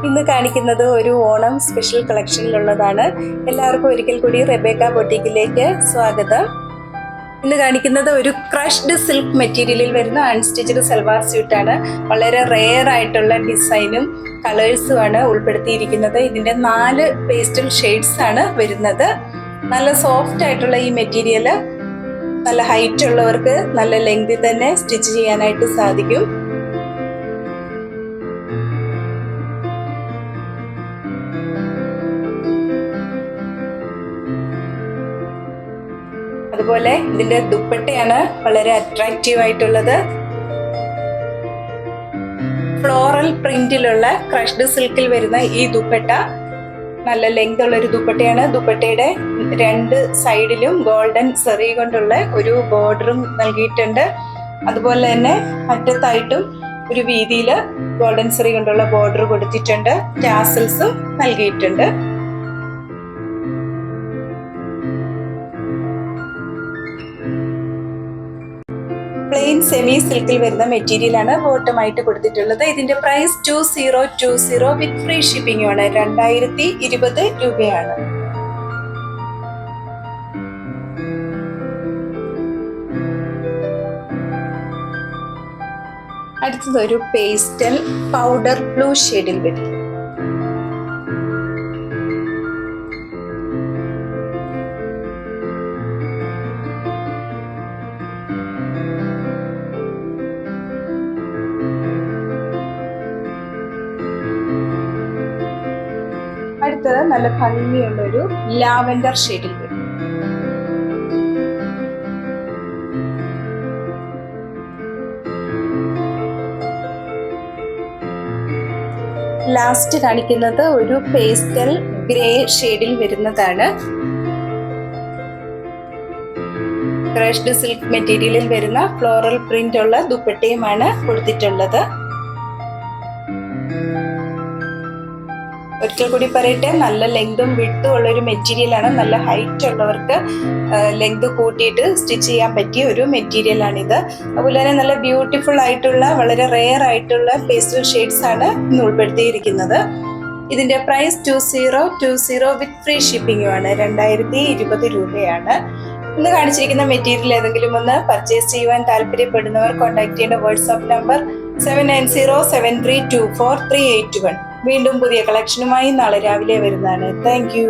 ഇന്ന് കാണിക്കുന്നത് ഒരു ഓണം സ്പെഷ്യൽ കളക്ഷനിലുള്ളതാണ്. എല്ലാവർക്കും ഒരിക്കൽ കൂടി റെബേക്ക ബൊട്ടീക്കിലേക്ക് സ്വാഗതം. ഇന്ന് കാണിക്കുന്നത് ഒരു ക്രഷ്ഡ് സിൽക്ക് മെറ്റീരിയലിൽ വരുന്ന അൺസ്റ്റിച്ചഡ് സൽവാർ സ്യൂട്ടാണ്. വളരെ റെയർ ആയിട്ടുള്ള ഡിസൈനും കളേഴ്സുമാണ് ഉൾപ്പെടുത്തിയിരിക്കുന്നത്. ഇതിന്റെ 4 പേസ്റ്റൽ ഷെയ്ഡ്സ് ആണ് വരുന്നത്. നല്ല സോഫ്റ്റ് ആയിട്ടുള്ള ഈ മെറ്റീരിയൽ നല്ല ഹൈറ്റ് ഉള്ളവർക്ക് നല്ല ലെങ്തിൽ തന്നെ സ്റ്റിച്ച് ചെയ്യാനായിട്ട് സാധിക്കും. അതുപോലെ ഇതിന്റെ ദുപ്പട്ടയാണ് വളരെ അട്രാക്റ്റീവ് ആയിട്ടുള്ളത്. ഫ്ലോറൽ പ്രിന്റിലുള്ള ക്രഷ്ഡ് സിൽക്കിൽ വരുന്ന ഈ ദുപ്പട്ട നല്ല ലെങ്ത് ഉള്ള ഒരു ദുപ്പട്ടയാണ്. ദുപ്പട്ടയുടെ 2 സൈഡിലും ഗോൾഡൻ സെറി കൊണ്ടുള്ള ഒരു ബോർഡറും നൽകിയിട്ടുണ്ട്. അതുപോലെ തന്നെ അറ്റത്തായിട്ടും ഒരു വീതിയിൽ ഗോൾഡൻ സെറി കൊണ്ടുള്ള ബോർഡർ കൊടുത്തിട്ടുണ്ട്. ടാസൽസും നൽകിയിട്ടുണ്ട്. പ്ലെയിൻ സെമി സിൽക്കിൽ വരുന്ന മെറ്റീരിയൽ ആണ് ബോട്ടമായിട്ട് കൊടുത്തിട്ടുള്ളത്. ഇതിന്റെ പ്രൈസ് 2020 വിത്ത് ഫ്രീ ഷിപ്പിംഗ് ആണ്. 2020 രൂപയാണ്. അടുത്തത് ഒരു പേസ്റ്റൽ പൗഡർ ബ്ലൂ ഷെയ്ഡിൽ വരും. അടുത്തത് നല്ല ഭംഗിയുള്ള ഒരു ലാവെൻഡർ ഷെയ്ഡിൽ വരും. ലാസ്റ്റ് കാണിക്കുന്നത് ഒരു പേസ്റ്റൽ ഗ്രേ ഷെയ്ഡിൽ വരുന്നതാണ്. ക്രഷ്ഡ് സിൽക്ക് മെറ്റീരിയലിൽ വരുന്ന ഫ്ലോറൽ പ്രിന്റ് ഉള്ള ദുപ്പട്ടയുമാണ് കൊടുത്തിട്ടുള്ളത്. ഒരിക്കൽ കൂടി പറയട്ടെ, നല്ല ലെങ്തും വിട്ടും ഉള്ള ഒരു മെറ്റീരിയൽ ആണ്. നല്ല ഹൈറ്റ് ഉള്ളവർക്ക് ലെങ്ത് കൂട്ടിയിട്ട് സ്റ്റിച്ച് ചെയ്യാൻ പറ്റിയ ഒരു മെറ്റീരിയൽ ആണിത്. അതുപോലെ തന്നെ നല്ല ബ്യൂട്ടിഫുൾ ആയിട്ടുള്ള വളരെ റെയർ ആയിട്ടുള്ള പേസ്റ്റൽ ഷെയ്ഡ്സ് ആണ് ഇന്ന് ഉൾപ്പെടുത്തിയിരിക്കുന്നത്. ഇതിന്റെ പ്രൈസ് 2020 വിത്ത് ഫ്രീ ഷിപ്പിംഗും ആണ്. 2020 രൂപയാണ്. ഇന്ന് കാണിച്ചിരിക്കുന്ന മെറ്റീരിയൽ ഏതെങ്കിലും ഒന്ന് പർച്ചേസ് ചെയ്യുവാൻ താല്പര്യപ്പെടുന്നവർ കോൺടാക്ട് ചെയ്യേണ്ട വാട്സ്ആപ്പ് നമ്പർ 7907324381. വീണ്ടും പുതിയ കളക്ഷനുമായി നാളെ രാവിലെ വരുന്നതാണ്. Thank you.